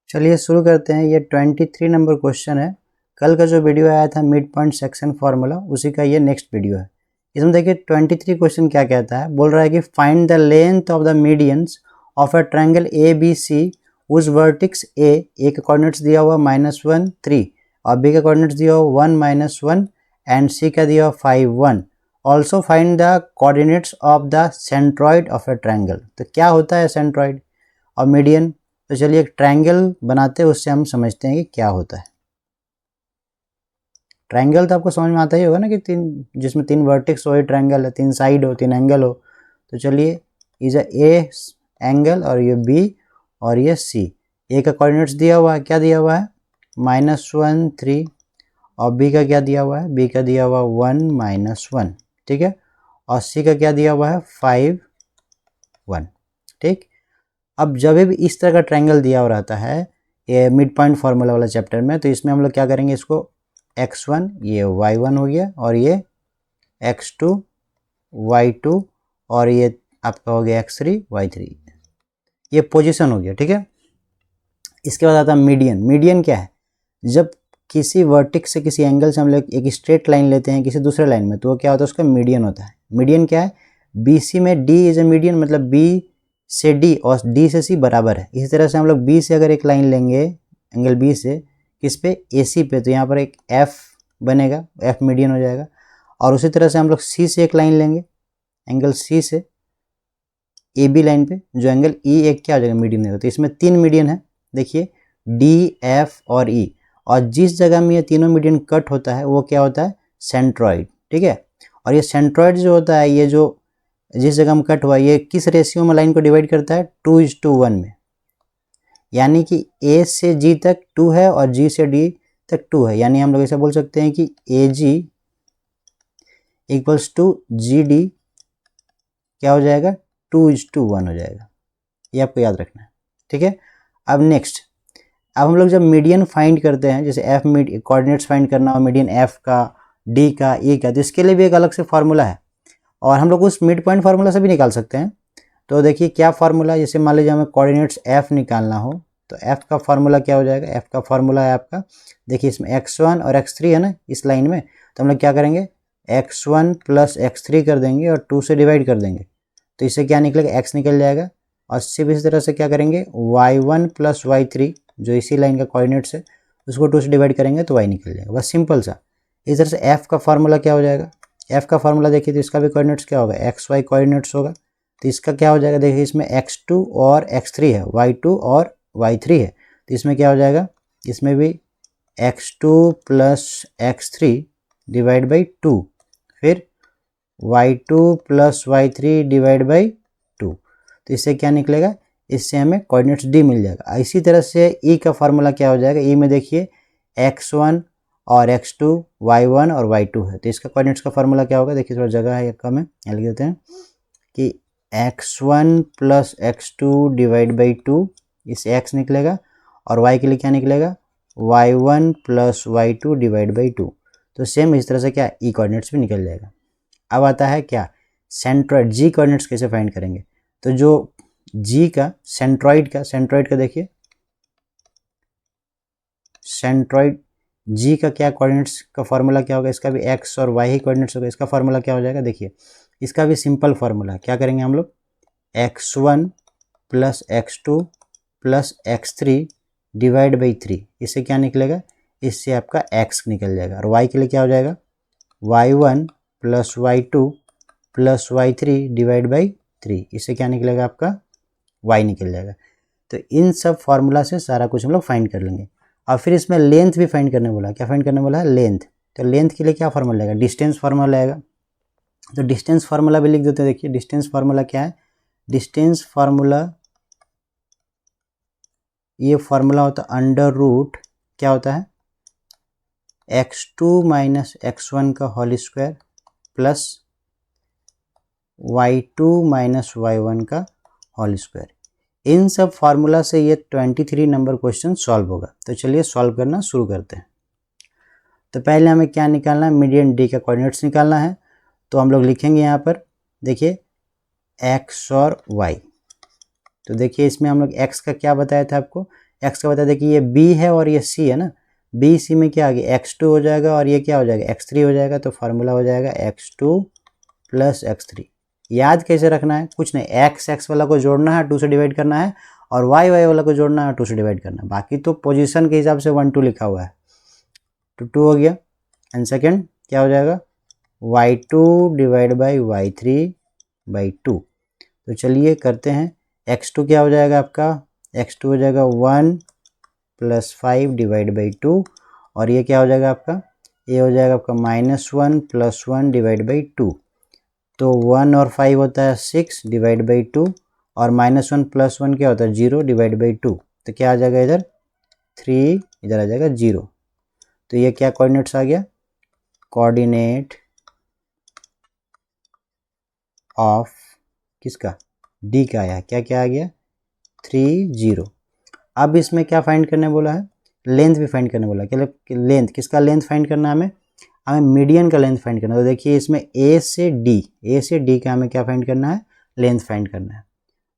चलिए शुरू करते हैं। ये 23 नंबर क्वेश्चन है। कल का जो वीडियो आया था मिड पॉइंट सेक्शन फार्मूला, उसी का ये नेक्स्ट वीडियो है। इसमें देखिए 23 क्वेश्चन क्या कहता है। बोल रहा है कि find the length of the medians of a triangle A B C उस वर्टिक्स ए का कोऑर्डिनेट्स दिया हुआ -1 3 और बी का कोऑर्डिनेट्स दिया हुआ 1 -1 एंड सी का दिया हुआ 5 1। Also find the coordinates of the centroid of a triangle. तो क्या होता है सेंट्रॉइड और मीडियन? तो चलिए एक ट्रायंगल बनाते हैं, उससे हम समझते हैं कि क्या होता है। ट्रायंगल तो आपको समझ में आता ही होगा ना कि जिसमें 3 वर्टेक्स हो, ये ट्रायंगल है, 3 साइड हो, 3 एंगल हो। तो चलिए इज ए एंगल और ये बी और ये सी। ए का कोऑर्डिनेट्स दिया हुआ है, क्या दिया हुआ है -1 3 और बी का क्या दिया हुआ है, बी का दिया हुआ 1 -1, ठीक है। और सी का क्या दिया हुआ है 5 1, ठीक। अब जब भी इस तरह का ट्रायंगल दिया हुआ रहता है ये मिड पॉइंट फार्मूला वाला चैप्टर में, तो इसमें हम लोग क्या करेंगे, इसको x1 ये y1 हो गया और ये x2 y2 और ये आपका हो गया x3 y3, ये पोजीशन हो गया, ठीक है। इसके बाद आता है मीडियन। मीडियन क्या है? जब किसी वर्टिक्स से किसी एंगल से हम लोग एक स्ट्रेट लाइन लेते हैं किसी दूसरे लाइन में, तो वो क्या होता है, उसका मीडियन होता है। मीडियन क्या है? बी सी में डी इज ए मीडियन, मतलब बी से डी और डी से सी बराबर है। इसी तरह से हम लोग बी से अगर एक लाइन लेंगे एंगल बी से किस पे, ए सी पे, तो यहाँ पर एक एफ बनेगा, एफ मीडियन हो जाएगा। और उसी तरह से हम लोग सी से एक लाइन लेंगे एंगल सी से ए बी लाइन पे, जो एंगल ई एक क्या हो जाएगा, मीडियन होगा। तो इसमें 3 मीडियन है, देखिए डी एफ और ई। और जिस जगह में ये तीनों मीडियन कट होता है वो क्या होता है, सेंट्रॉइड, ठीक है। और ये सेंट्रॉइड जो होता है, ये जो जिस जगह में कट हुआ, ये किस रेशियो में लाइन को डिवाइड करता है, 2:1 में। यानी कि ए से जी तक 2 है और जी से डी तक 2 है। यानी हम लोग ऐसा बोल सकते हैं कि ए G equals to G D क्या हो जाएगा, 2:1 हो जाएगा। ये आपको याद रखना है, ठीक है। अब नेक्स्ट, अब हम लोग जब मीडियन फाइंड करते हैं, जैसे एफ कोऑर्डिनेट्स फाइंड करना हो मीडियन एफ का, डी का, ई का, तो इसके लिए भी एक अलग से फार्मूला है और हम लोग उस मिड पॉइंट फार्मूला से भी निकाल सकते हैं। तो देखिए क्या फार्मूला, जैसे मान लीजिए हमें कोऑर्डिनेट्स एफ निकालना हो, तो एफ का फार्मूला क्या हो जाएगा, एफ का फार्मूला है आपका, देखिए इसमें x1 और x3 है ना इस लाइन में, तो हम लोग क्या करेंगे, x1 + x3 कर देंगे और 2 से डिवाइड कर देंगे, तो इससे क्या निकलेगा, x निकल जाएगा। और सिर्फ इसी तरह से क्या करेंगे, y1 + y3 जो इसी लाइन का कोऑर्डिनेट्स है उसको 2 से डिवाइड करेंगे तो y निकल जाएगा, बस सिंपल सा। इस तरह से f का फार्मूला क्या हो जाएगा, f का फार्मूला देखिए तो इसका भी कोऑर्डिनेट्स क्या होगा, xy कोऑर्डिनेट्स होगा, तो इसका क्या हो जाएगा, देखिए इसमें x2 और x3 है, y2 और y3 है, तो इसमें क्या हो जाएगा, इसमें भी x2 + x3 डिवाइड बाई 2, फिर y2 + y3 डिवाइड बाई 2, तो इससे क्या निकलेगा, इससे हमें कोऑर्डिनेट्स डी मिल जाएगा। इसी तरह से ई का फार्मूला क्या हो जाएगा, ई में देखिए x1 और x2 y1 और y2 है, तो इसका कोऑर्डिनेट्स का फार्मूला क्या होगा, देखिए थोड़ा जगह है या कम है, यहाँ लिख देते हैं कि x1 + x2 डिवाइड बाई 2, इससे x निकलेगा, और y के लिए क्या निकलेगा, y1 + y2 डिवाइड बाई 2। तो सेम इस तरह से क्या ई कोऑर्डिनेट्स भी निकल जाएगा। अब आता है क्या, सेंट्रॉइड, जी कोऑर्डिनेट्स कैसे फाइंड करेंगे। तो जो जी का सेंट्रॉइड का देखिए, सेंट्रॉइड जी का क्या कोऑर्डिनेट्स का फार्मूला क्या होगा, इसका भी x और y ही कोऑर्डिनेट्स होगा, इसका फार्मूला क्या हो जाएगा, देखिए इसका भी सिंपल फार्मूला है। क्या करेंगे हम लोग, x1 + x2 + x3 divide by 3, इससे क्या निकलेगा, इससे आपका x निकल जाएगा। और y के लिए क्या हो जाएगा, y1 + y2 + y3 divide by 3, इससे क्या निकलेगा, आपका y निकल जाएगा। तो इन सब फार्मूला से सारा कुछ हम लोग फाइंड कर लेंगे। और फिर इसमें लेंथ भी फाइंड करने बोला, क्या फाइंड करने बोला है, लेंथ। तो लेंथ के लिए क्या फार्मूला लगेगा, डिस्टेंस फार्मूला आएगा। तो डिस्टेंस फार्मूला भी लिख देते हैं। देखिए डिस्टेंस फार्मूला क्या है, डिस्टेंस फार्मूला ये फार्मूला होता है √ क्या होता है, x2 - x1 का whole square plus y2 - y1 का होल स्क्वायर। इन सब फार्मूला से ये 23 नंबर क्वेश्चन सॉल्व होगा। तो चलिए सॉल्व करना शुरू करते हैं। तो पहले हमें क्या निकालना है, मीडियन डी का कोऑर्डिनेट्स निकालना है। तो हम लोग लिखेंगे यहाँ पर, देखिए x और y। तो देखिए इसमें हम लोग x का क्या बताया था आपको, एक्स का बता दें कि ये बी है और ये सी है ना, बी सी में क्या आ गया x2 हो जाएगा और ये क्या हो जाएगा x3 हो जाएगा, तो फार्मूला हो जाएगा x2 प्लस x3। याद कैसे रखना है, कुछ नहीं, x वाला को जोड़ना है 2 से डिवाइड करना है और y वाला को जोड़ना है 2 से डिवाइड करना है, बाकी तो पोजीशन के हिसाब से 1 2 लिखा हुआ है, तो 2 हो गया। एंड सेकेंड क्या हो जाएगा y2 डिवाइड बाई y3/2। तो चलिए करते हैं, x2 क्या हो जाएगा आपका, x2 हो जाएगा 1 प्लस 5 डिवाइड बाई 2 और ये क्या हो जाएगा आपका, ये हो जाएगा आपका -1 प्लस 1 डिवाइड बाई 2। तो 1 और 5 होता है 6 डिवाइड बाई 2 और -1 प्लस 1 क्या होता है 0 डिवाइड बाई 2। तो क्या आ जाएगा इधर 3, इधर आ जाएगा 0। तो ये क्या कोऑर्डिनेट्स आ गया, कोऑर्डिनेट ऑफ किसका, डी का आया, क्या क्या आ गया 3 0। अब इसमें क्या फाइंड करने बोला है, लेंथ भी फाइंड करने बोला है, क्या लेंथ, किसका लेंथ फाइंड करना है हमें मीडियन का लेंथ फाइंड करना है। तो देखिए इसमें ए से डी का हमें क्या फाइंड करना है, लेंथ फाइंड करना है।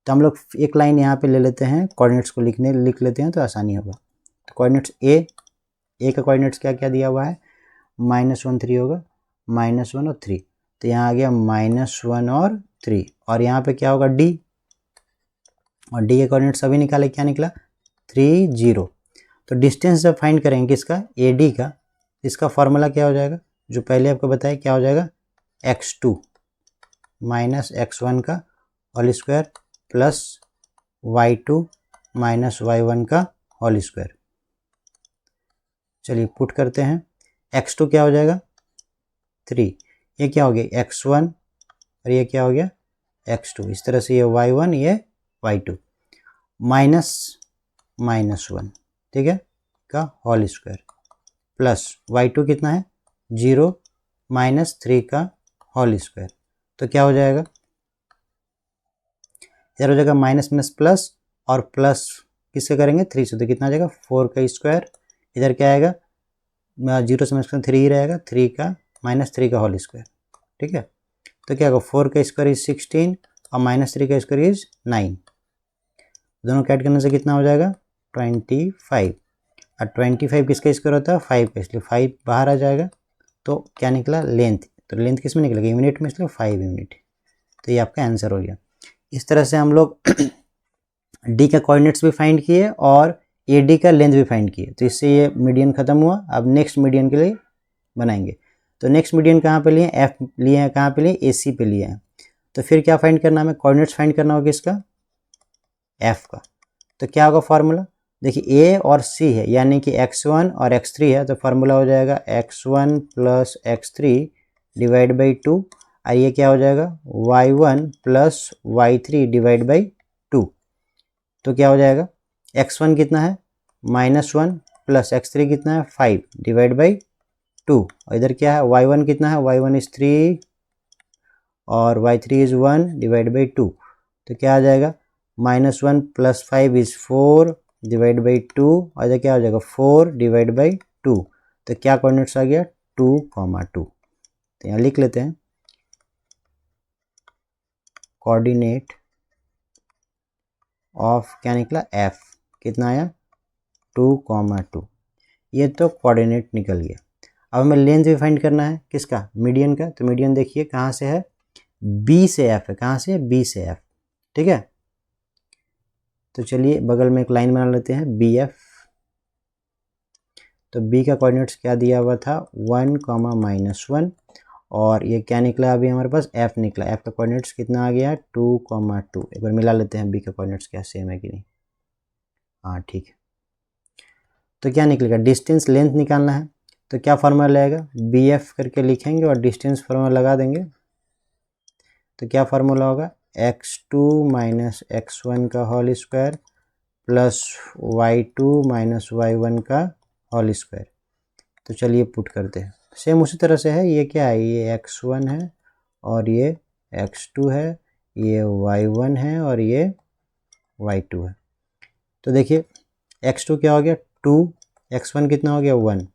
तो हम लोग एक लाइन यहाँ पे ले लेते हैं, कोऑर्डिनेट्स को लिख लेते हैं तो आसानी होगा। तो कोऑर्डिनेट्स ए का कोऑर्डिनेट्स क्या क्या दिया हुआ है, -1 3 होगा, -1 और 3, तो यहाँ आ गया -1 और 3 और यहाँ पे क्या होगा डी, और डी के कोऑर्डिनेट्स अभी निकाले, क्या निकला 3 0। तो डिस्टेंस जब फाइंड करेंगे किसका, ए डी का, इसका फॉर्मूला क्या हो जाएगा, जो पहले आपको बताया क्या हो जाएगा x2 माइनस x1 का whole square plus y2 minus y1 का होल स्क्वायर। चलिए पुट करते हैं, x2 क्या हो जाएगा 3, ये क्या हो गया x1 और ये क्या हो गया x2, इस तरह से ये y1 ये y2 माइनस -1, ठीक है, का होल स्क्वायर प्लस y2 कितना है 0 -3 का होल स्क्वायर। तो क्या हो जाएगा, इधर हो जाएगा माइनस माइनस प्लस और प्लस किससे करेंगे 3 से, तो कितना आ जाएगा 4 का स्क्वायर, इधर क्या आएगा 0 से माइनस 3 ही रहेगा, 3 का -3 का होल स्क्वायर, ठीक है। तो क्या होगा 4 का स्क्वायर इज 16 और -3 का स्क्वायर इज 9, दोनों कैट करने से कितना हो जाएगा 25, और 25 किसका स्क्वायर होता है 5 का, इसलिए 5 बाहर आ जाएगा। तो क्या निकला लेंथ, तो लेंथ किस में निकलेगा यूनिट में, इसलिए 5 यूनिट। तो ये आपका आंसर हो गया। इस तरह से हम लोग डी का कोऑर्डिनेट्स भी फाइंड किए और ए डी का लेंथ भी फाइंड किए। तो इससे ये मीडियन खत्म हुआ। अब नेक्स्ट मीडियन के लिए बनाएंगे। तो नेक्स्ट मीडियन कहाँ पे लिए, एफ लिए हैं, कहाँ पे लिए ए सी पे लिए हैं। तो फिर क्या फाइंड करना हमें, कोऑर्डिनेट्स फाइंड करना होगा इसका एफ का। तो क्या होगा फार्मूला, देखिए ए और सी है यानी कि x1 और x3 है, तो फार्मूला हो जाएगा x1 plus x3 divide by 2, और ये क्या हो जाएगा y1 plus y3 divide by 2। तो क्या हो जाएगा x1 कितना है -1 प्लस x3 कितना है 5 डिवाइड बाई 2, और इधर क्या है y1 कितना है, y1 इज 3 और y3 इज 1 डिवाइड बाई 2। तो क्या आ जाएगा -1 प्लस 5 इज 4 डिवाइड बाई 2, और इधर क्या हो जाएगा 4 डिवाइड बाई 2। तो क्या कोऑर्डिनेट्स आ गया 2, 2। तो यहाँ लिख लेते हैं कोऑर्डिनेट ऑफ क्या निकला f, कितना आया 2, 2। ये तो कोऑर्डिनेट निकल गया। अब हमें लेंथ भी फाइंड करना है किसका, मीडियन का। तो मीडियन देखिए कहाँ से है, b से f है, कहाँ से b से f, ठीक है। तो चलिए बगल में एक लाइन बना लेते हैं BF। तो B का कोऑर्डिनेट्स क्या दिया हुआ था 1, -1, और ये क्या निकला अभी हमारे पास F निकला। F का कोऑर्डिनेट्स कितना आ गया 2, 2। एक बार मिला लेते हैं B का कोऑर्डिनेट्स क्या सेम है कि नहीं, हाँ ठीक है। तो क्या निकलेगा, डिस्टेंस लेंथ निकालना है। तो क्या फार्मूला लगेगा, BF करके लिखेंगे और डिस्टेंस फार्मूला लगा देंगे। तो क्या फार्मूला होगा x2 माइनस x1 का whole square plus y2 minus y1 का होल स्क्वायर। तो चलिए पुट करते हैं, सेम उसी तरह से है। ये क्या है, ये x1 है और ये x2 है, ये y1 है और ये y2 है। तो देखिए x2 क्या हो गया 2, x1 कितना हो गया 1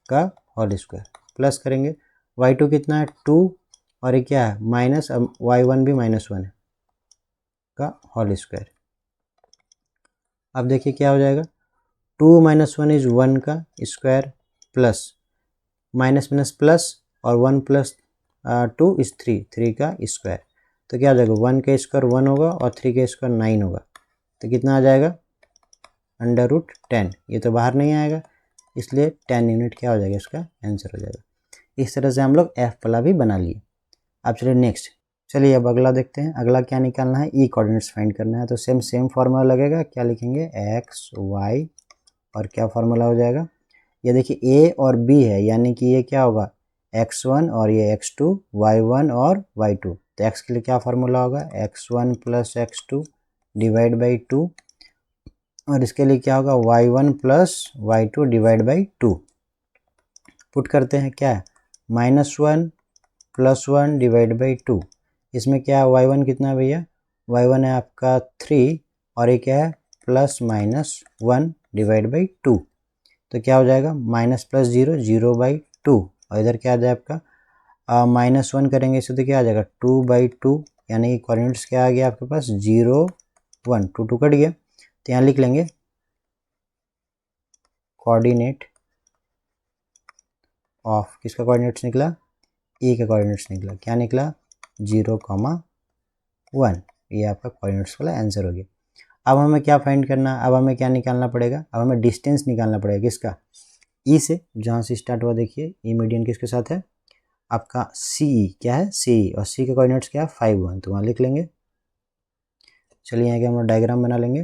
का होल स्क्वायर, प्लस करेंगे y2 कितना है 2 और ये क्या है माइनस, अब y1 भी -1 है का होल स्क्वायर। अब देखिए क्या हो जाएगा 2 माइनस 1 इज 1 का square plus minus minus plus और 1 प्लस 2 इज 3 का स्क्वायर। तो क्या हो जाएगा 1 का स्क्वायर 1 होगा और 3 का स्क्वायर 9 होगा। तो कितना आ जाएगा √10। ये तो बाहर नहीं आएगा इसलिए 10 यूनिट क्या हो जाएगा इसका आंसर हो जाएगा। इस तरह से हम लोग एफ वाला भी बना लिए। अब चलिए नेक्स्ट, चलिए अब अगला देखते हैं। अगला क्या निकालना है, ई कोऑर्डिनेट्स फाइंड करना है। तो सेम फार्मूला लगेगा, क्या लिखेंगे एक्स वाई और क्या फार्मूला हो जाएगा, ये देखिए ए और बी है यानी कि ये क्या होगा x1 और ये x2, y1 और y2। तो x के लिए क्या फार्मूला होगा x1 plus x2 divide by 2 और इसके लिए क्या होगा y1 plus y2 divide by 2। Put करते हैं क्या है -1 प्लस 1 डिवाइड बाई 2। इसमें क्या है y1 कितना है भैया, y1 है आपका 3 और ये क्या है +-1 डिवाइड बाई 2। तो क्या हो जाएगा माइनस प्लस 0 0/2 और इधर क्या आ जाए आपका -1 करेंगे इसे तो क्या आ जाएगा 2/2 यानी कि कोऑर्डिनेट्स क्या आ गया आपके पास 0 1 2 2 कट गया। तो यहाँ लिख लेंगे कोऑर्डिनेट ऑफ किसका कोऑर्डिनेट्स निकला ए का कोऑर्डिनेट्स निकला, क्या निकला 0,1। ये आपका कोऑर्डिनेट्स वाला आंसर हो गया। अब हमें क्या फाइंड करना, अब हमें क्या निकालना पड़ेगा, अब हमें डिस्टेंस निकालना पड़ेगा किसका ई से, जहाँ से स्टार्ट हुआ देखिए ई मीडियन किसके साथ है आपका सी, क्या है सी और सी के कोऑर्डिनेट्स क्या है 5 1। तो वहाँ लिख लेंगे। चलिए यहाँ के हम लोग डायग्राम बना लेंगे।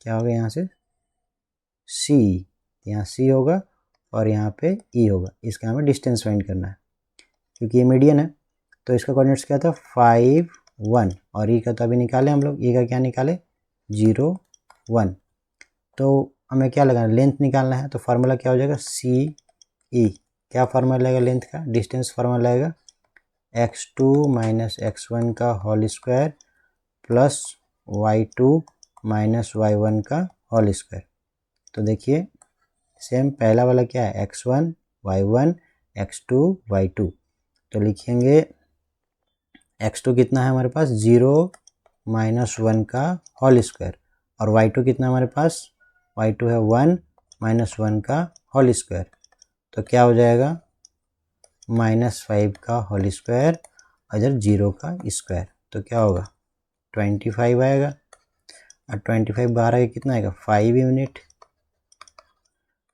क्या होगा यहाँ से सी, यहाँ सी होगा और यहाँ पे ई होगा, इसका हमें डिस्टेंस फाइंड करना है क्योंकि ये मीडियन है। तो इसका कोऑर्डिनेट्स क्या था 5 1 और ई का तो अभी निकाले हम लोग, ई का क्या निकाले 0 1। तो हमें क्या लगाना लेंथ निकालना है। तो फार्मूला क्या हो जाएगा सी ई, क्या फार्मूला लगेगा लेंथ का, डिस्टेंस फार्मूला लगेगा x2 माइनस x1 का whole square plus y2 minus y1 का होल स्क्वायर। तो देखिए सेम पहला वाला क्या है x1 y1 x2 y2। तो लिखेंगे x2 कितना है हमारे पास 0 माइनस 1 का होल स्क्वायर और y2 कितना हमारे पास y2 है 1 माइनस 1 का होल स्क्वायर। तो क्या हो जाएगा -5 का होल स्क्वायर और इधर 0 का स्क्वायर। तो क्या होगा 25 आएगा और 25 बाहर आएगा कितना आएगा 5 यूनिट।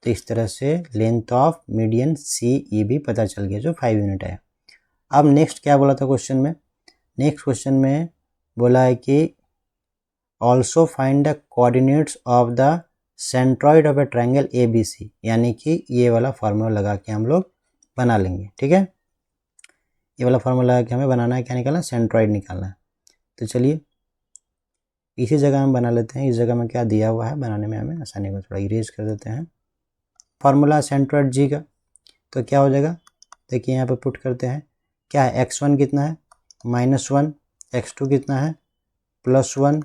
तो इस तरह से लेंथ ऑफ मीडियन सी ई भी पता चल गया जो 5 यूनिट आया। अब नेक्स्ट क्या बोला था क्वेश्चन में, नेक्स्ट क्वेश्चन में बोला है कि also find the coordinates of the centroid of a triangle A B C, यानी कि ये वाला फार्मूला लगा के हम लोग बना लेंगे। ठीक है, ये वाला फार्मूला लगा के हमें बनाना है, क्या निकालना है सेंट्रॉइड निकालना है। तो चलिए इसी जगह हम बना लेते हैं, इस जगह में क्या दिया हुआ है बनाने में हमें आसानी को थोड़ा इरेज कर देते हैं। फार्मूला सेंट्रॉइड जी का तो क्या हो जाएगा देखिए यहाँ पे पुट करते हैं, क्या है x1 कितना है -1, x2 कितना है +1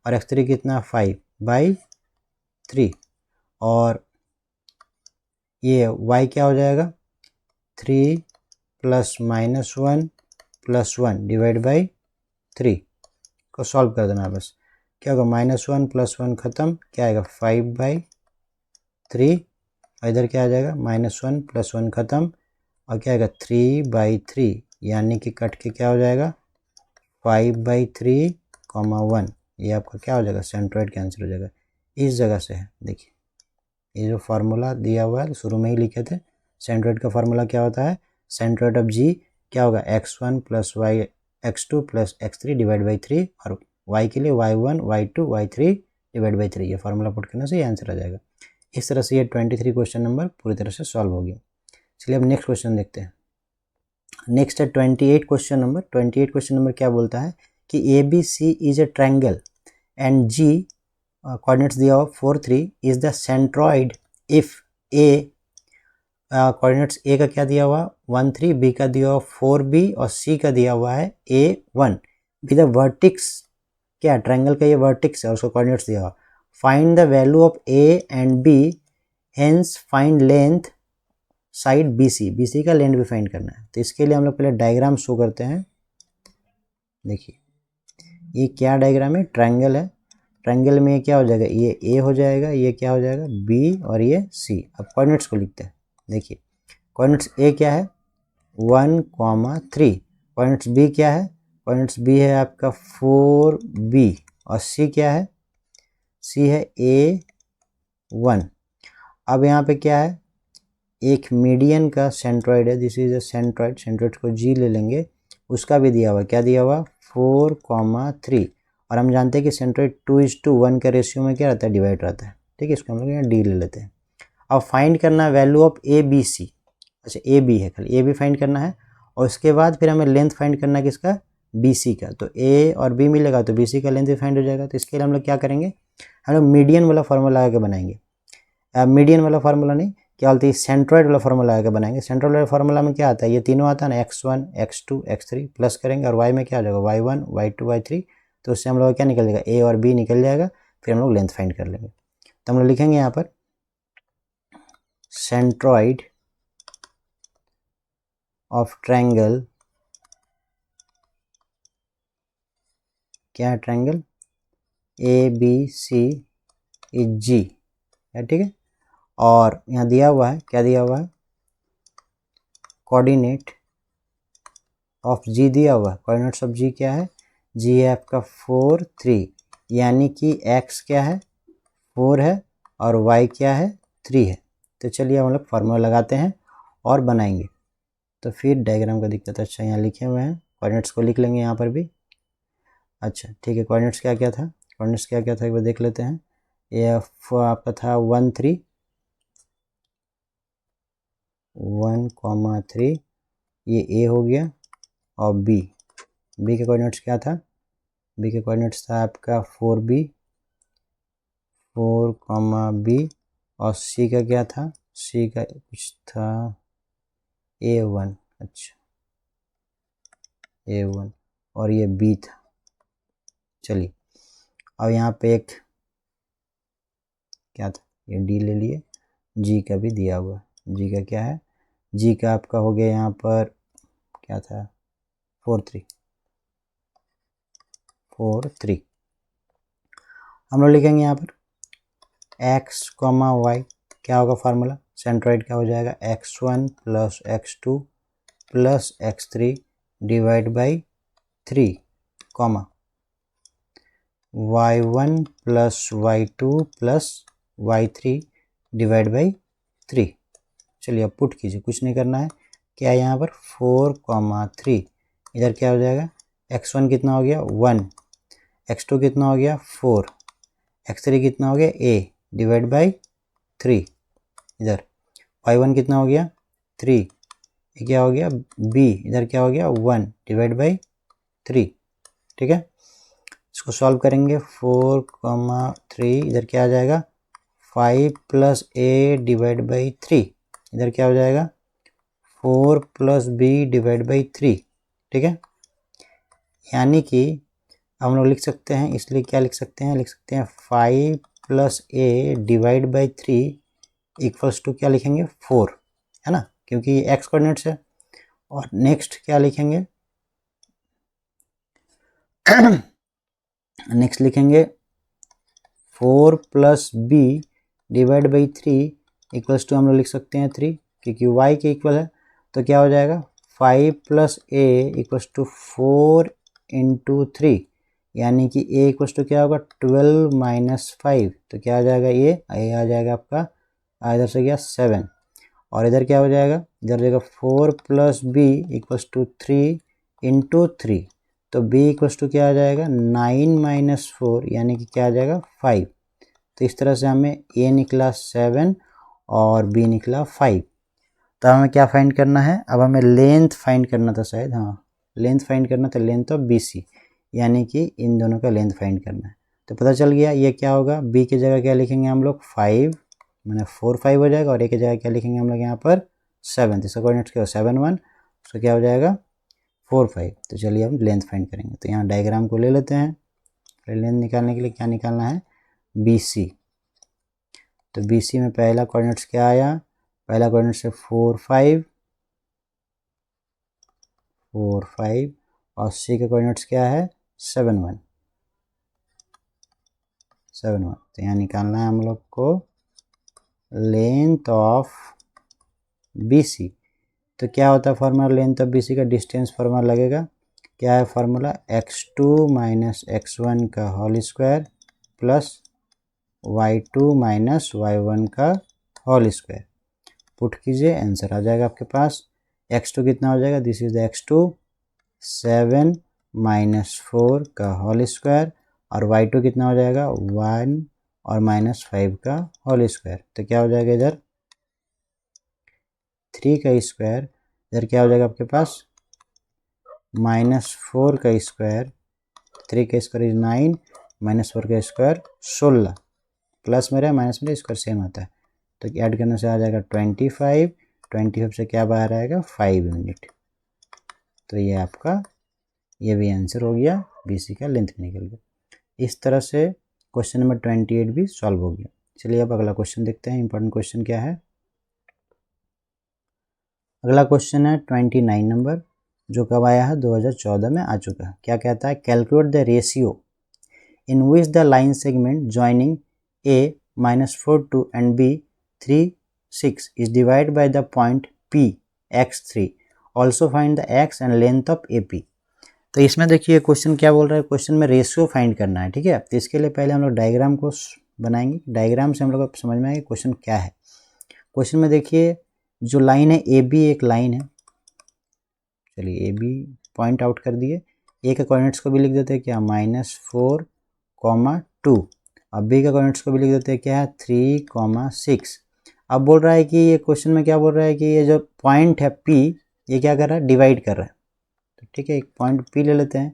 और x3 कितना 5/3 और ये y क्या हो जाएगा 3 + -1 + 1 डिवाइड बाई 3 को सॉल्व कर देना बस। क्या होगा -1 + 1 खत्म, क्या आएगा 5/3 और इधर क्या आ जाएगा -1 + 1 खत्म और क्या आएगा 3/3 यानी कि कट के क्या हो जाएगा 5/3, 1। ये आपका क्या हो जाएगा सेंट्रॉइड का आंसर हो जाएगा। इस जगह से है देखिए ये जो फार्मूला दिया हुआ है शुरू में ही लिखे थे, सेंट्रॉइड का फार्मूला क्या होता है सेंट्रॉइड ऑफ जी क्या होगा x1 + y x2 + x3 divide by 3 और y के लिए y1 y2 y3 divide by 3। ये फार्मूला पुट करने से ये आंसर आ जाएगा। इस तरह से ये 23 क्वेश्चन नंबर पूरी तरह से सॉल्व हो गया। चलिए अब नेक्स्ट क्वेश्चन देखते हैं। नेक्स्ट है 28 क्वेश्चन नंबर। 28 क्वेश्चन नंबर क्या बोलता है कि A B C is a triangle and G coordinates दिया हुआ 4 3 is the centroid if A coordinates A का क्या दिया हुआ 1 3, बी का दिया हुआ 4b और सी का दिया हुआ है a1 विद द वर्टिक्स, क्या ट्रायंगल का ये वर्टिक्स है और उसका कोऑर्डिनेट्स दिया हुआ। Find the value of A and B, hence find length side B C का लेंथ भी फाइंड करना है। तो इसके लिए हम लोग पहले डायग्राम शो करते हैं। देखिए ये क्या डायग्राम है ट्रायंगल है, ट्रायंगल में ये क्या हो जाएगा, ये ए हो जाएगा, ये क्या हो जाएगा बी और ये सी। अब कोऑर्डिनेट्स को लिखते हैं। देखिए कोऑर्डिनेट्स ए क्या है 1,3, कोऑर्डिनेट्स बी क्या है, कोऑर्डिनेट्स बी है आपका 4b और सी क्या है, सी है A1। अब यहाँ पे क्या है, एक मीडियन का सेंट्रॉइड है, this is a centroid, centroid को जी ले लेंगे, उसका भी दिया हुआ, क्या दिया हुआ 4,3 और हम जानते हैं कि सेंट्रॉइड 2:1 का रेशियो में क्या रहता है, डिवाइड रहता है। ठीक है, इसको हम लोग यहाँ डी ले लेते हैं। अब फाइंड करना है value of A B C, अच्छा ए बी है, खाली ए बी फाइंड करना है और उसके बाद फिर हमें लेंथ फाइंड करना है किसका, बी सी का। तो ए और बी मिलेगा तो बी सी का लेंथ भी फाइंड हो जाएगा। तो इसके लिए हम लोग क्या करेंगे, हम लोग मीडियन वाला फार्मूला लगा के बनाएंगे। मीडियन वाला फार्मूला नहीं, क्या बोलते हैं सेंट्रॉइड वाला फार्मूला लगा के बनाएंगे। सेंट्रॉइड वाला फार्मूला में क्या आता है, ये तीनों आता है ना, x1 x2 x3 प्लस करेंगे और y में क्या आ जाएगा y1 y2 y3। तो उससे हम लोग क्या निकल जाएगा, ए और बी निकल जाएगा, फिर हम लोग लेंथ फाइंड कर लेंगे। तो हम लोग लिखेंगे यहाँ पर सेंट्रॉइड ऑफ ट्रायंगल, क्या है triangle A B C is G है, ठीक है। और यहाँ दिया हुआ है, क्या दिया हुआ है, कोऑर्डिनेट ऑफ जी दिया हुआ है। कोऑर्डिनेट्स ऑफ जी क्या है, जी है आपका 4 3, यानी कि x क्या है 4 है और y क्या है 3 है। तो चलिए हम लोग फार्मूला लगाते हैं और बनाएंगे। तो फिर डायग्राम का दिक्कत, अच्छा यहाँ लिखे हुए हैं, कोऑर्डिनेट्स को लिख लेंगे यहाँ पर भी। अच्छा ठीक है, कोऑर्डिनेट्स क्या क्या था, कोऑर्डिनेट्स क्या क्या था एक बार देख लेते हैं। ये आपका था 1 3 1,3, ये ए हो गया और बी के कोऑर्डिनेट्स क्या था, बी के कोऑर्डिनेट्स था आपका 4b 4,b और सी का क्या था, सी का कुछ था A1, अच्छा A1 और ये बी था। चलिए अब यहाँ पे एक क्या था, ये डी ले लिए, जी का भी दिया हुआ, जी का क्या है, जी का आपका हो गया यहाँ पर क्या था 4 3। हम लोग लिखेंगे यहाँ पर x, y, क्या होगा फार्मूला, सेंट्रॉइड क्या हो जाएगा x1 plus x2 plus x3 divide by 3, comma y1 plus y2 plus y3 divide by 3। चलिए अब पुट कीजिए, कुछ नहीं करना है, क्या है यहाँ पर 4,3, इधर क्या हो जाएगा x1 कितना हो गया 1, x2 कितना हो गया 4, x3 कितना हो गया a डिवाइड बाई 3, इधर y1 कितना हो गया 3, ये क्या हो गया b, इधर क्या हो गया 1 डिवाइड बाई 3। ठीक है, इसको सॉल्व करेंगे 4,3, इधर क्या आ जाएगा 5 प्लस a डिवाइड बाई 3, इधर क्या हो जाएगा 4 प्लस b डिवाइड बाई 3। ठीक है, यानी कि हम लोग लिख सकते हैं, इसलिए क्या लिख सकते हैं, लिख सकते हैं 5 plus a divide by 3 equals to क्या लिखेंगे 4, है ना, क्योंकि ये एक्स कोऑर्डिनेट्स है। और नेक्स्ट क्या लिखेंगे नेक्स्ट लिखेंगे 4 plus b divide by 3 equals to हम लोग लिख सकते हैं 3, क्योंकि y के इक्वल है। तो क्या हो जाएगा 5 plus a equals to 4 into 3, यानी कि a इक्वल्स टू क्या होगा 12 माइनस 5, तो क्या आ जाएगा ये आ जाएगा आपका, इधर से गया 7 और इधर क्या हो जाएगा, इधर जाएगा 4 plus B equals to 3 into 3, तो b इक्वल्स टू क्या आ जाएगा 9 माइनस 4, यानी कि क्या आ जाएगा 5। तो इस तरह से हमें a निकला 7 और b निकला 5। तो हमें क्या फाइंड करना है, अब हमें लेंथ फाइंड करना था शायद, हाँ लेंथ फाइंड करना था, लेंथ ऑफ बी सी, यानी कि इन दोनों का लेंथ फाइंड करना है। तो पता चल गया ये क्या होगा, b की जगह क्या लिखेंगे हम लोग 5, मैंने 4 5 हो जाएगा और a की जगह क्या लिखेंगे हम लोग यहाँ पर 7, तो इसका कोऑर्डिनेट्स क्या हो 7 1, उसका क्या हो जाएगा 4 5। तो चलिए हम लेंथ फाइंड करेंगे। तो यहाँ डायग्राम को ले लेते हैं, लेंथ निकालने के लिए क्या निकालना है बी सी। तो बी सी में पहला कोऑर्डिनेट्स क्या आया, पहला कोऑर्डिनेट्स है 4 5 4 5 और सी का कोऑर्डिनेट्स क्या है 7 1। 7 1। तो यहाँ निकालना है हम लोग को लेंथ ऑफ BC। तो क्या होता है फार्मूला लेंथ ऑफ BC का? डिस्टेंस फार्मूला लगेगा। क्या है फार्मूला? x2 माइनस x1 का whole square plus y2 minus y1 का होल स्क्वायर। पुट कीजिए, आंसर आ जाएगा आपके पास। x2 कितना हो जाएगा? This is the x2 7 minus 4 का होल स्क्वायर, और y2 कितना हो जाएगा? 1 और माइनस 5 का होल स्क्वायर। तो क्या हो जाएगा इधर? 3 का स्क्वायर, इधर क्या हो जाएगा आपके पास? -4 का स्क्वायर, 3 का स्क्वायर इज 9, -4 का स्क्वायर 16, प्लस में रहे माइनस में स्क्वायर सेम आता है। तो ऐड करने से आ जाएगा 25, 25 से क्या बाहर आएगा? 5 यूनिट। तो ये आपका ये भी आंसर हो गया, BC का लेंथ निकल गया। इस तरह से क्वेश्चन नंबर 28 भी सॉल्व हो गया। चलिए अब अगला क्वेश्चन देखते हैं। इंपॉर्टेंट क्वेश्चन क्या है? अगला क्वेश्चन है 29 नंबर, जो कब आया है? 2014 में आ चुका है। क्या कहता है? Calculate the ratio in which the line segment joining A -42 and B 36 is divided by the point P x3. Also find the x and length of AP. तो इसमें देखिए क्वेश्चन क्या बोल रहा है? क्वेश्चन में रेशियो फाइंड करना है, ठीक है। तो इसके लिए पहले हम लोग डायग्राम को बनाएंगे। डायग्राम से हम लोग समझ में आएंगे क्वेश्चन क्या है। क्वेश्चन में देखिए जो लाइन है AB एक लाइन है। चलिए AB पॉइंट आउट कर दिए। A के कोऑर्डिनेट्स को भी लिख देते हैं क्या? -4, 2। अब B के कोऑर्डिनेट्स को भी लिख देते हैं क्या है? 3, 6। अब बोल रहा है कि ये क्वेश्चन में क्या बोल रहा है कि ये जो पॉइंट है P, ये क्या कर रहा है? डिवाइड कर रहा है। तो ठीक है, एक पॉइंट P ले लेते हैं।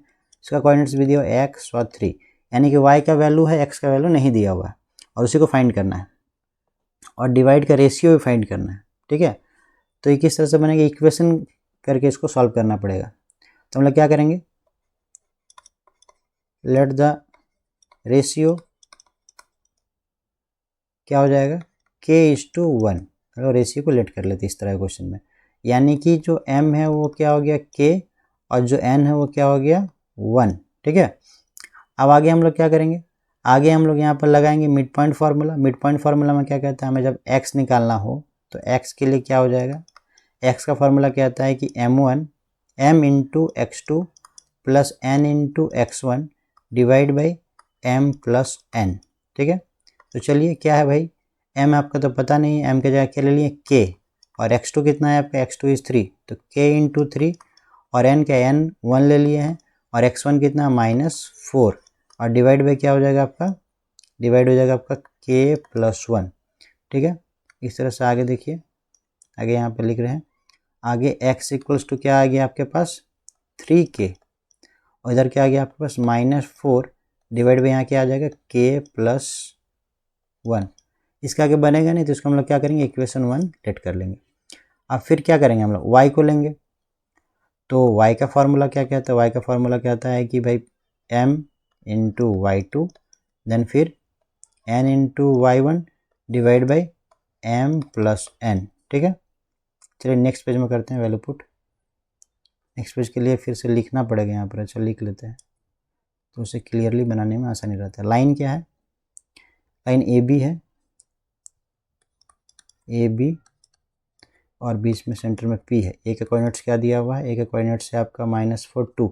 इसका कोऑर्डिनेट्स भी दिया x और 3, यानी कि y का वैल्यू है, x का वैल्यू नहीं दिया हुआ है, और उसी को फाइंड करना है, और डिवाइड का रेशियो भी फाइंड करना है, ठीक है। तो ये किस तरह से बनेगा? इक्वेशन करके इसको सॉल्व करना पड़ेगा। तो हम लोग क्या करेंगे? लेट द रेशियो क्या हो जाएगा? k/1। चलो रेशियो को लेट कर लेते इस तरह क्वेश्चन में, यानी कि जो m है वो क्या हो गया? k, और जो n है वो क्या हो गया? 1, ठीक है। अब आगे हम लोग क्या करेंगे? आगे हम लोग यहाँ पर लगाएंगे mid point formula. Mid point formula में क्या कहता है? हमें जब x निकालना हो तो x के लिए क्या हो जाएगा? x का फार्मूला कहता है कि m1 m into x2 plus n into x1 divide by m plus n, ठीक है। तो चलिए क्या है भाई? m आपका तो पता नहीं है, m के जगह क्या ले लिए? k, और x2 कितना है आपका? x2 इज 3, तो k इंटू 3, और n का n 1 ले लिए हैं, और x1 कितना? -4, और डिवाइड बाई क्या हो जाएगा आपका? डिवाइड हो जाएगा आपका k प्लस 1, ठीक है। इस तरह से आगे देखिए, आगे यहाँ पे लिख रहे हैं, आगे x इक्वल्स टू क्या आ गया आपके पास? 3k, और इधर क्या आ गया आपके पास? -4 डिवाइड बाई यहाँ क्या आ जाएगा? k plus 1। इसका आगे बनेगा नहीं, तो इसको हम लोग क्या करेंगे? इक्वेशन 1 लेट कर लेंगे। अब फिर क्या करेंगे? हम लोग y को लेंगे। तो y का फार्मूला क्या कहता है? y का फार्मूला कहता है कि भाई m इंटू y2 देन फिर n into y1 divide by m plus n, ठीक है। चलिए नेक्स्ट पेज में करते हैं वैल्यू पुट। नेक्स्ट पेज के लिए फिर से लिखना पड़ेगा यहाँ पर। अच्छा लिख लेते हैं, तो उसे क्लियरली बनाने में आसानी रहता है। लाइन क्या है? लाइन AB है, AB, और बीच में सेंटर में P है। A का कोऑर्डिनेट्स क्या दिया हुआ है? A का कोऑर्डिनेट्स है आपका -4, 2,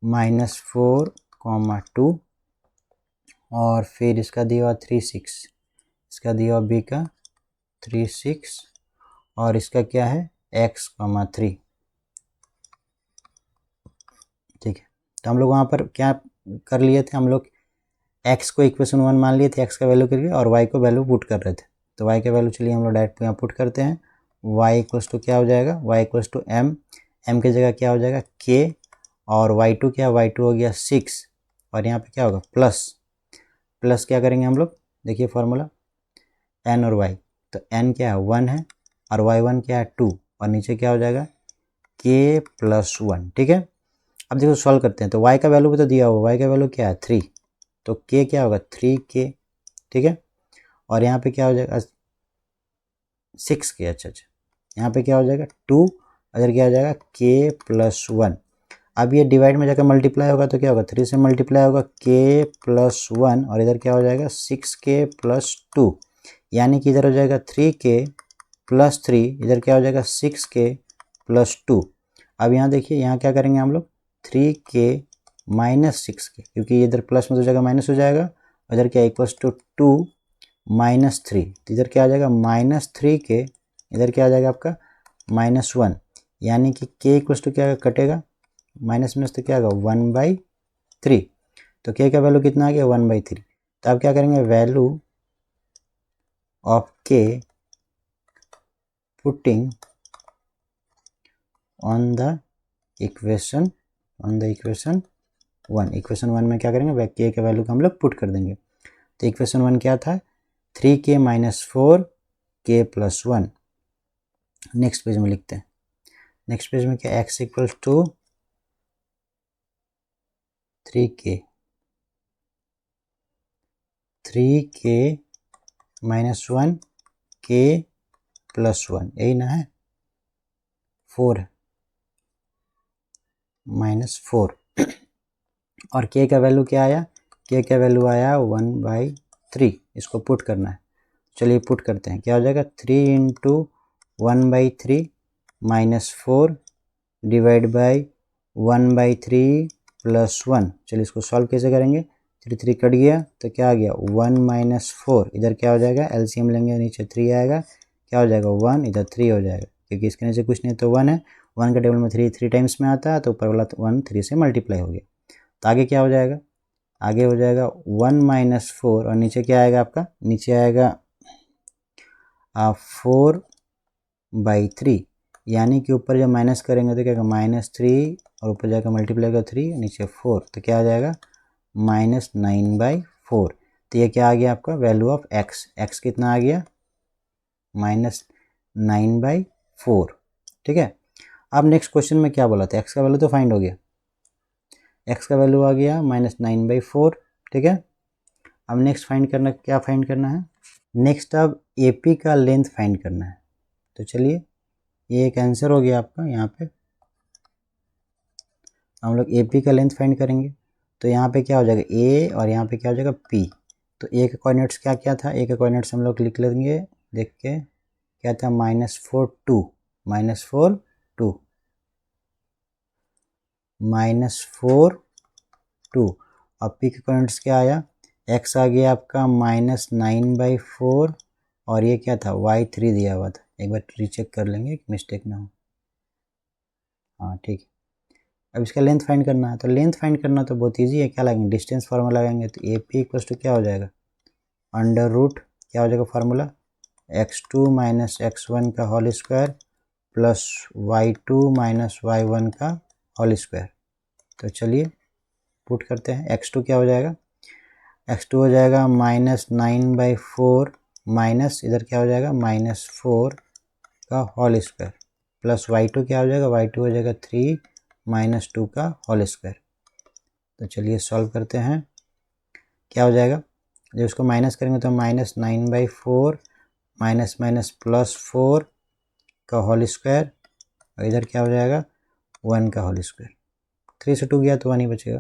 -4, 2, और फिर इसका दिया हुआ 3, 6, इसका दिया हुआ B का 3, 6, और इसका क्या है? x, 3, ठीक है। तो हम लोग वहाँ पर क्या कर लिए थे? हम लोग x को इक्वेशन 1 मान लिए थे, x का वैल्यू करके, और y को वैल्यू पुट कर रहे थे। तो y का वैल्यू चलिए हम लोग डायरेक्ट यहाँ पुट करते हैं। y इक्वल्स टू क्या हो जाएगा? y इक्वल्स टू m की जगह क्या हो जाएगा? k, और y2 क्या? y2 हो गया 6, और यहाँ पे क्या होगा? प्लस क्या करेंगे हम लोग? देखिए फार्मूला n और y, तो n क्या है? 1 है, और y1 क्या है? 2, और नीचे क्या हो जाएगा? k प्लस 1, ठीक है। अब देखो सॉल्व करते हैं। तो y का वैल्यू भी तो दिया हुआ, y का वैल्यू क्या है? 3, तो k क्या होगा? 3k, ठीक है। और यहाँ पे क्या हो जाएगा? 6k, अच्छा, यहाँ पे क्या हो जाएगा? 2, अगर क्या हो जाएगा? k plus 1। अब ये डिवाइड में जाकर मल्टीप्लाई होगा तो क्या होगा, 3 से मल्टीप्लाई होगा k प्लस 1 और इधर क्या हो जाएगा 6k प्लस 2, यानी कि इधर हो जाएगा 3k प्लस 3, इधर क्या हो जाएगा 6k प्लस 2। अब यहाँ देखिए यहाँ क्या करेंगे हम लोग 3k माइनस 6k, क्योंकि इधर प्लस में तो जगह माइनस हो जाएगा, इधर क्या इक्वल्स टू 2 माइनस 3, तो इधर क्या आ जाएगा माइनस 3k, इधर क्या आ जाएगा आपका माइनस 1, यानी कि k इक्वल्स टू क्या कटेगा माइनस माइनस तो क्या होगा 1/3, तो k का वैल्यू कितना आ गया 1/3। तो आप क्या करेंगे value of k putting on the equation 1, equation 1 में क्या करेंगे k का वैल्यू को हम लोग पुट कर देंगे। तो इक्वेशन 1 क्या था 3k minus 4k plus 1। Next page में लिखते हैं, नेक्स्ट पेज में क्या x equals to 3k minus 1 k plus 1, यही ना है 4 है माइनस 4 और k का वैल्यू क्या आया, k का वैल्यू आया 1/3, इसको पुट करना है। चलिए पुट करते हैं, क्या हो जाएगा 3 into 1/3 minus 4 divide by 1/3 plus 1। चलिए इसको सॉल्व कैसे करेंगे, 3 कट गया तो क्या आ गया 1 माइनस 4, इधर क्या हो जाएगा एलसीएम लेंगे नीचे 3 आएगा, क्या हो जाएगा 1, इधर 3 हो जाएगा, क्योंकि इसके नीचे कुछ नहीं तो 1 है, 1 का टेबल में 3 टाइम्स में आता है, तो ऊपर वाला 1 3 से मल्टीप्लाई हो गया। तो आगे क्या हो जाएगा, आगे हो जाएगा 1 माइनस 4 और नीचे क्या आएगा आपका, नीचे आएगा 4/3, यानी कि ऊपर जब माइनस करेंगे तो क्या होगा -3 और ऊपर जाकर मल्टीप्लाई का 3 नीचे 4, तो क्या आ जाएगा -9/4। तो ये क्या आ गया आपका वैल्यू ऑफ x कितना आ गया -9/4। ठीक है, अब नेक्स्ट क्वेश्चन में क्या बोला था, x का वैल्यू तो फाइंड हो गया, x का वैल्यू आ गया -9/4। ठीक है, अब नेक्स्ट फाइंड करना, क्या फाइंड करना है, नेक्स्ट अब AP का लेंथ फाइंड करना है। तो चलिए ये एक आंसर हो गया आपका, यहाँ पे हम लोग AP का लेंथ फाइंड करेंगे, तो यहाँ पे क्या हो जाएगा A और यहाँ पे क्या हो जाएगा P। तो A का कोऑर्डिनेट्स क्या क्या था, A का कोऑर्डिनेट्स हम लोग लिख लेंगे, देख के क्या था -4 2 -4 2 और P के कोऑर्डिनेट्स क्या आया, x आ गया आपका -9/4 और ये क्या था y3 दिया हुआ था, एक बार रीचेक कर लेंगे मिस्टेक ना हो। हाँ ठीक है, अब इसका लेंथ फाइंड करना है, तो लेंथ फाइंड करना तो बहुत इजी है, क्या लगाएंगे डिस्टेंस फार्मूला लगाएंगे, तो AP इक्वल्स टू क्या हो जाएगा अंडर रूट क्या हो जाएगा फार्मूला x2 माइनस x1 का whole square plus y2 minus y1 का होल स्क्वायर। तो चलिए पुट करते हैं, x2 क्या हो जाएगा, x2 हो जाएगा -9/4 माइनस इधर क्या हो जाएगा -4 का होल स्क्वायर प्लस y2 क्या हो जाएगा, y2 हो जाएगा 3 माइनस 2 का होल स्क्वायर। तो चलिए सॉल्व करते हैं, क्या हो जाएगा, जब इसको माइनस करेंगे तो -9/4 माइनस माइनस प्लस 4 का होल स्क्वायर और इधर क्या हो जाएगा 1 का होल स्क्वायर, 3 से 2 गया तो 1 ही बचेगा।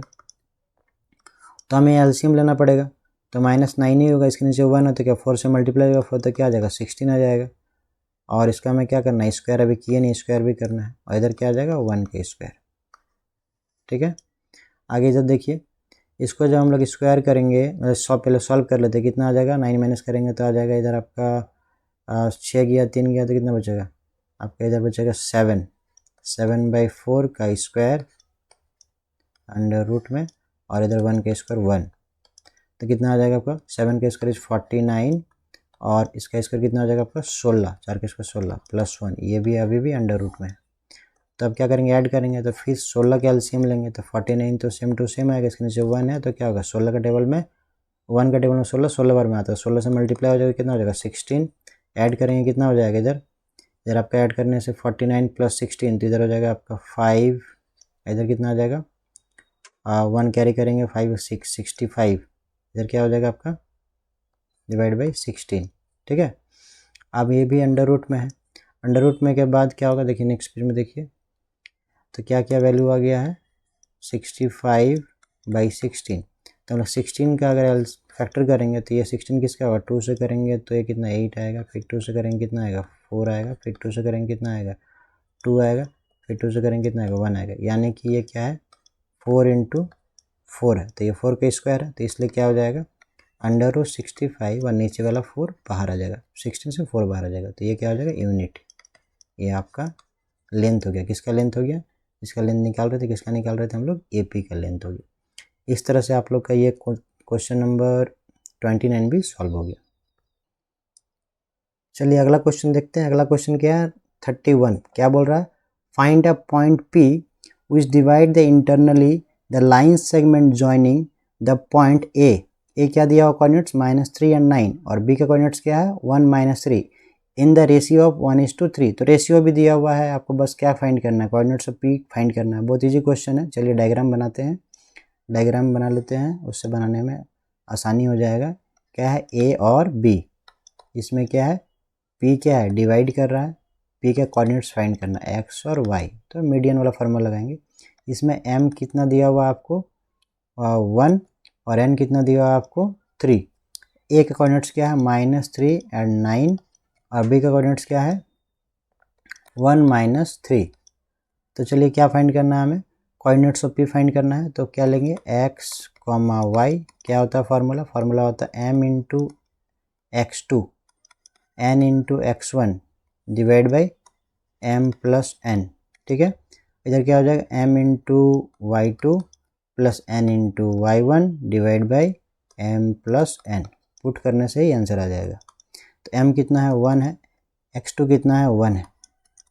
तो हमें एलसीएम लेना पड़ेगा, तो -9 ही होगा, इसके नीचे 1 है तो क्या 4 से मल्टीप्लाई होगा 4 तो क्या आ जाएगा 16 आ जाएगा, और इसका हमें क्या करना है स्क्वायर अभी किए नहीं, स्क्वायर भी करना है, और इधर क्या आ जाएगा 1 का स्क्वायर। ठीक है, आगे इधर देखिए, इसको जब हम लोग स्क्वायर करेंगे पहले सॉल्व कर लेते हैं, कितना आ जाएगा 9 माइनस करेंगे तो आ जाएगा इधर आपका 6 गया 3 गया तो कितना बचेगा आपका, इधर बचेगा 7/4 का स्क्वायर अंडर रूट में और इधर 1 का स्क्वायर 1, तो कितना आ जाएगा आपका 7 का स्क्वायर 49 और इसका स्क्वायर कितना आ जाएगा आपका 16, 4 का स्क्वायर 16 प्लस 1, ये भी अभी भी अंडर रूट में है। तो अब क्या करेंगे ऐड करेंगे, तो फिर 16 का एलसीएम लेंगे, तो 49 तो सेम टू सेम आएगा, इसके नीचे 1 है तो क्या होगा 16 का टेबल में 1 का टेबल में 16 बार में आता है, 16 से मल्टीप्लाई हो जाएगा कितना हो जाएगा 16, ऐड करेंगे कितना हो जाएगा इधर आपका ऐड करने से 49 प्लस 16 तो इधर हो जाएगा आपका 5, इधर कितना आ जाएगा 1 कैरी करेंगे 5 6 65, इधर क्या हो जाएगा आपका डिवाइड बाई 16। ठीक है, अब ये भी अंडर रूट में है, अंडर रूट में के बाद क्या होगा देखिए नेक्स्ट पेज में देखिए, तो क्या क्या वैल्यू आ गया है 65/16, तो हम लोग 16 का अगर फैक्टर करेंगे तो ये 16 किसका होगा, 2 से करेंगे तो ये कितना 8 आएगा, फिर 2 से करेंगे कितना आएगा 4 आएगा, फिर 2 से करेंगे कितना आएगा 2 आएगा, फिर 2 से करेंगे कितना आएगा 1 आएगा। यानी कि ये क्या है 4 × 4 है, तो ये 4 का स्क्वायर है, तो इसलिए क्या हो जाएगा √65 और नीचे वाला 4 बाहर आ जाएगा, 16 से 4 बाहर आ जाएगा, तो ये क्या हो जाएगा यूनिट। ये आपका लेंथ हो गया, किसका लेंथ हो गया, इसका लेंथ निकाल रहे थे, किसका निकाल रहे थे हम लोग, AP का लेंथ हो गया। इस तरह से आप लोग का ये क्वेश्चन नंबर 29 भी सॉल्व हो गया। चलिए अगला क्वेश्चन देखते हैं। अगला क्वेश्चन क्या है 31, क्या बोल रहा है, find a point P which divide the internally the line segment joining the point A। ए क्या दिया हुआ कोऑर्डिनेट्स -3 और 9, और बी का कोऑर्डिनेट्स क्या है 1 - 3 इन द रेशियो ऑफ 1:3। तो रेशियो भी दिया हुआ है, आपको बस क्या फाइंड करना है, कोऑर्डिनेट्स ऑफ पी फाइंड करना है। बहुत इजी क्वेश्चन है। चलिए डायग्राम बनाते हैं, डायग्राम बना लेते हैं, उससे बनाने में आसानी हो जाएगा। क्या है ए और बी, इसमें क्या है पी क्या है डिवाइड कर रहा है, पी के कोऑर्डिनेट्स फाइंड करना है एक्स और वाई, तो मीडियन वाला फार्मूला लगाएंगे। इसमें एम कितना दिया हुआ आपको 1 और एन कितना दिया हुआ आपको 3। ए का कोऑर्डिनेट्स क्या है -3 एंड 9 और बी का कोऑर्डिनेट्स क्या है 1 - 3। तो चलिए क्या फाइंड करना है हमें, कोऑर्डिनेट्स ऑफ पी फाइंड करना है। तो क्या लेंगे x, y, क्या होता है फार्मूला, फार्मूला होता है m × x2 n × x1 divide by m + n। ठीक है, इधर क्या हो जाएगा m × y2 + n × y1 divide by m + n। Put करने से ही आंसर आ जाएगा। तो m कितना है 1 है, x2 कितना है 1 है,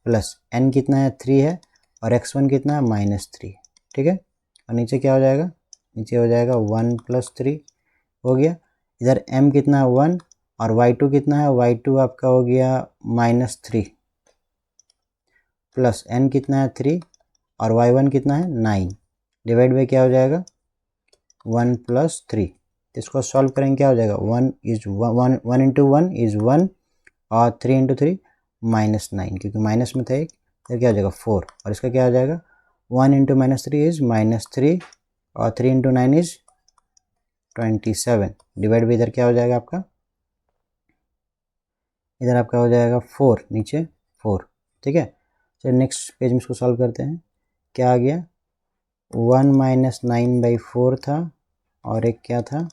प्लस n कितना है 3 है, और x1 कितना है -3। ठीक है, और नीचे क्या हो जाएगा, नीचे हो जाएगा 1 + 3 हो गया। इधर m कितना है 1 और y2 कितना है, y2 आपका हो गया -3 प्लस n कितना है 3 और y1 कितना है 9 डिवाइड बाई क्या हो जाएगा 1 + 3। इसको सॉल्व करेंगे क्या हो जाएगा 1 × 1 इज़ 1 और 3 × 3 -9, क्योंकि माइनस में था एक, तो क्या हो जाएगा 4, और इसका क्या हो जाएगा 1 × -3 इज़ -3 और 3 × 9 इज़ 27 डिवाइड बाई इधर क्या हो जाएगा आपका, इधर आपका हो जाएगा 4 नीचे 4। ठीक है, चलिए नेक्स्ट पेज में इसको सॉल्व करते हैं। क्या आ गया 1 - 9/4 था, और एक क्या था,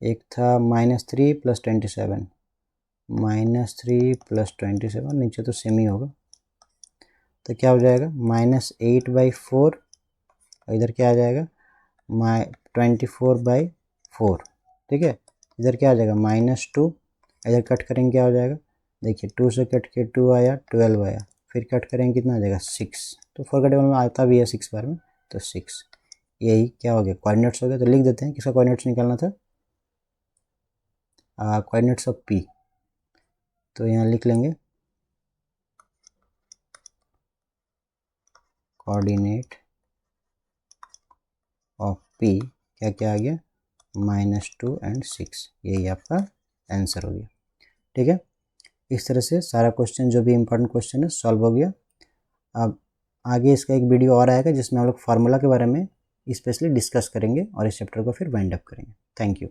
एक था -3 + 27, -3 + 27, नीचे तो सेम ही होगा, तो क्या हो जाएगा -8/4, और इधर क्या आ जाएगा 24/4। ठीक है, इधर क्या आ जाएगा -2, इधर कट करेंगे क्या हो जाएगा, देखिए 2 से कट के 2 आया, 12 आया, फिर कट करेंगे कितना आ जाएगा 6, तो 4 का टेबल में आता भी है 6 बार में, तो 6। यही क्या हो गया कोऑर्डिनेट्स हो गया। तो लिख देते हैं किसका कोऑर्डिनेट्स निकालना था, कोऑर्डिनेट्स ऑफ पी। तो यहाँ लिख लेंगे कोऑर्डिनेट ऑफ पी क्या क्या आ गया -2 और 6, यही आपका आंसर हो गया। ठीक है, इस तरह से सारा क्वेश्चन जो भी इम्पोर्टेंट क्वेश्चन है सॉल्व हो गया। अब आगे इसका एक वीडियो और आएगा जिसमें हम लोग फार्मूला के बारे में स्पेशली डिस्कस करेंगे और इस चैप्टर को फिर वाइंड अप करेंगे। Thank you.